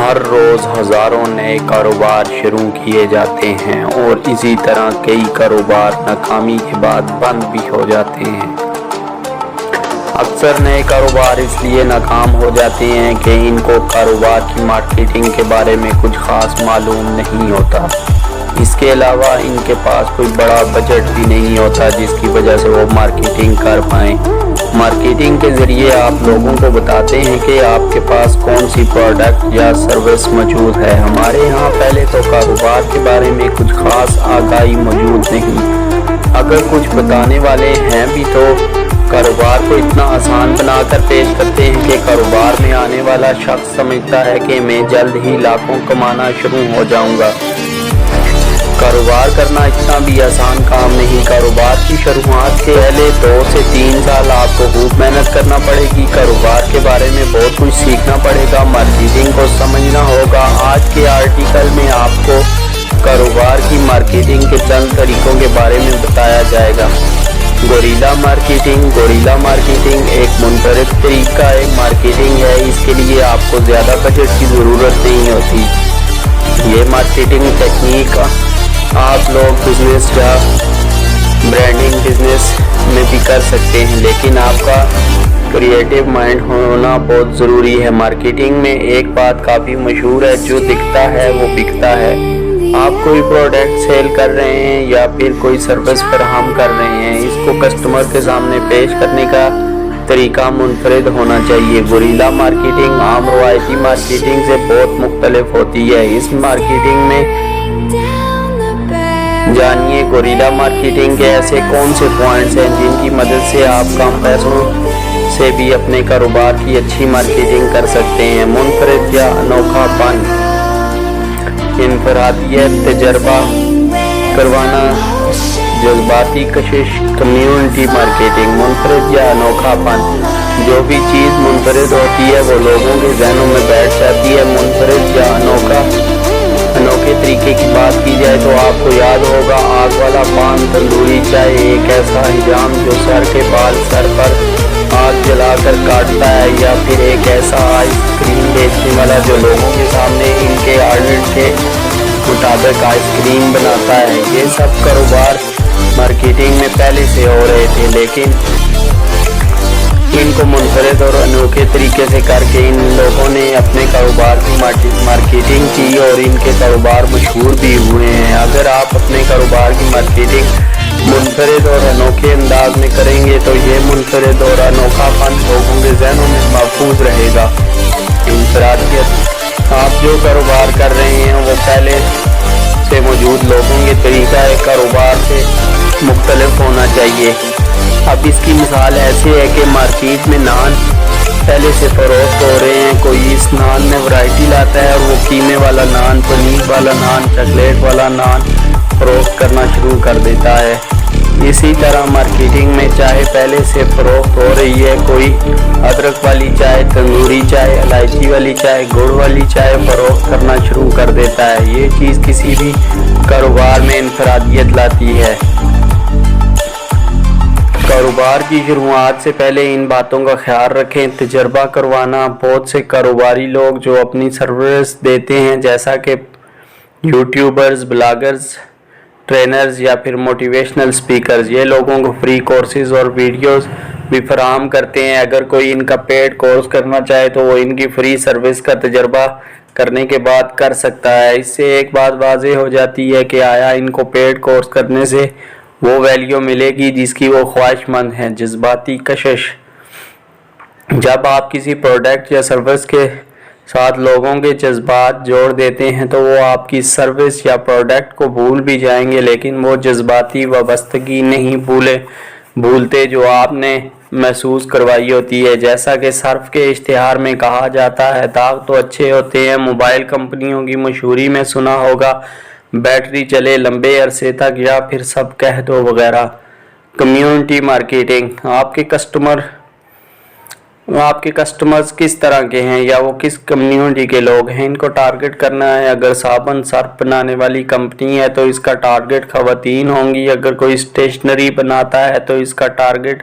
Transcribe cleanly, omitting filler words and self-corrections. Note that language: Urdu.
ہر روز ہزاروں نئے کاروبار شروع کیے جاتے ہیں اور اسی طرح کئی کاروبار ناکامی کے بعد بند بھی ہو جاتے ہیں۔ اکثر نئے کاروبار اس لیے ناکام ہو جاتے ہیں کہ ان کو کاروبار کی مارکیٹنگ کے بارے میں کچھ خاص معلوم نہیں ہوتا۔ اس کے علاوہ ان کے پاس کوئی بڑا بجٹ بھی نہیں ہوتا جس کی وجہ سے وہ مارکیٹنگ کر پائیں۔ مارکیٹنگ کے ذریعے آپ لوگوں کو بتاتے ہیں کہ آپ کے پاس کون سی پروڈکٹ یا سروس موجود ہے۔ ہمارے ہاں پہلے تو کاروبار کے بارے میں کچھ خاص آگاہی موجود نہیں۔ اگر کچھ بتانے والے ہیں بھی تو کاروبار کو اتنا آسان بنا کر پیش کرتے ہیں کہ کاروبار میں آنے والا شخص سمجھتا ہے کہ میں جلد ہی لاکھوں کمانا شروع ہو جاؤں گا۔ کاروبار کرنا اتنا بھی آسان کام نہیں۔ کاروبار کی شروعات کے پہلے 2 سے 3 سال آپ کو خوب محنت کرنا پڑے گی۔ کاروبار کے بارے میں بہت کچھ سیکھنا پڑے گا، مارکیٹنگ کو سمجھنا ہوگا۔ آج کے آرٹیکل میں آپ کو کاروبار کی مارکیٹنگ کے چند طریقوں کے بارے میں بتایا جائے گا۔ Guerrilla marketing. گوریلا مارکیٹنگ ایک منفرد طریقہ مارکیٹنگ ہے۔ اس کے لیے آپ کو زیادہ بجٹ کی ضرورت نہیں ہوتی۔ یہ مارکیٹنگ تکنیک آپ لوگ بزنس یا برانڈنگ بزنس میں بھی کر سکتے ہیں، لیکن آپ کا کریٹیو مائنڈ ہونا بہت ضروری ہے۔ مارکیٹنگ میں ایک بات کافی مشہور ہے، جو دکھتا ہے وہ بکتا ہے۔ آپ کوئی پروڈکٹ سیل کر رہے ہیں یا پھر کوئی سروس فراہم کر رہے ہیں، اس کو کسٹمر کے سامنے پیش کرنے کا طریقہ منفرد ہونا چاہیے۔ گوریلا مارکیٹنگ عام روایتی مارکیٹنگ سے بہت مختلف ہوتی ہے۔ اس مارکیٹنگ میں جانیے گوریلا مارکیٹنگ کے ایسے کون سے پوائنٹس ہیں جن کی مدد سے آپ کم پیسوں سے بھی اپنے کاروبار کی اچھی مارکیٹنگ کر سکتے ہیں۔ منفرد یا انوکھا پن، انفرادیت، تجربہ کروانا، جذباتی کشش۔ کمیونٹی مارکیٹنگ، منفرد یا انوکھا پن، جو بھی چیز منفرد ہوتی ہے وہ لوگوں کے ذہنوں میں بیٹھ جاتی ہے۔ منفرد یا انوکھے طریقے کی بات کی جائے تو آپ کو یاد ہوگا آگ والا پان، تندوری چائے، ایک ایسا حجام جو سر کے بال سر پر آگ جلا کر کاٹتا ہے، یا پھر ایک ایسا آئس کریم بیچنے والا جو لوگوں کے سامنے ان کے آرڈر کے مطابق آئس کریم بناتا ہے۔ یہ سب کاروبار مارکیٹنگ میں پہلے سے ہو رہے تھے، لیکن ان کو منفرد اور انوکھے طریقے سے کر کے ان لوگوں نے اپنے کاروبار کی مارکیٹنگ کی اور ان کے کاروبار مشہور بھی ہوئے ہیں۔ اگر آپ اپنے کاروبار کی مارکیٹنگ منفرد اور انوکھے انداز میں کریں گے تو یہ منفرد اور انوکھا پن لوگوں کے ذہنوں میں محفوظ رہے گا۔ انفرادیت، آپ جو کاروبار کر رہے ہیں وہ پہلے سے موجود لوگوں کے طریقہ کاروبار سے مختلف ہونا چاہیے۔ اب اس کی مثال ایسی ہے کہ مارکیٹ میں نان پہلے سے فروخت ہو رہے ہیں۔ کوئی اس نان میں ورائٹی لاتا ہے اور وہ قیمے والا نان، پنیر والا نان، چاکلیٹ والا نان فروخت کرنا شروع کر دیتا ہے۔ اسی طرح مارکیٹنگ میں چائے پہلے سے فروخت ہو رہی ہے، کوئی ادرک والی چائے، تندوری چائے، الائچی والی چائے، گڑ والی چائے فروخت کرنا شروع کر دیتا ہے۔ یہ چیز کسی بھی کاروبار میں انفرادیت لاتی ہے۔ کاروبار کی شروعات سے پہلے ان باتوں کا خیال رکھیں۔ تجربہ کروانا، بہت سے کاروباری لوگ جو اپنی سروس دیتے ہیں جیسا کہ یوٹیوبرز، بلاگرز، ٹرینرز یا پھر موٹیویشنل سپیکرز، یہ لوگوں کو فری کورسز اور ویڈیوز بھی فراہم کرتے ہیں۔ اگر کوئی ان کا پیڈ کورس کرنا چاہے تو وہ ان کی فری سروس کا تجربہ کرنے کے بعد کر سکتا ہے۔ اس سے ایک بات واضح ہو جاتی ہے کہ آیا ان کو پیڈ کورس کرنے سے وہ ویلیو ملے گی جس کی وہ خواہش مند ہیں۔ جذباتی کشش، جب آپ کسی پروڈکٹ یا سروس کے ساتھ لوگوں کے جذبات جوڑ دیتے ہیں تو وہ آپ کی سروس یا پروڈکٹ کو بھول بھی جائیں گے، لیکن وہ جذباتی وابستگی نہیں بھولتے جو آپ نے محسوس کروائی ہوتی ہے۔ جیسا کہ صرف کے اشتہار میں کہا جاتا ہے، داغ تو اچھے ہوتے ہیں۔ موبائل کمپنیوں کی مشہوری میں سنا ہوگا، بیٹری چلے لمبے عرصے تک یا پھر سب کہہ دو وغیرہ۔ کمیونٹی مارکیٹنگ، آپ کے کسٹمرز کس طرح کے ہیں یا وہ کس کمیونٹی کے لوگ ہیں، ان کو ٹارگٹ کرنا ہے۔ اگر صابن سرف بنانے والی کمپنی ہے تو اس کا ٹارگٹ خواتین ہوں گی۔ اگر کوئی اسٹیشنری بناتا ہے تو اس کا ٹارگٹ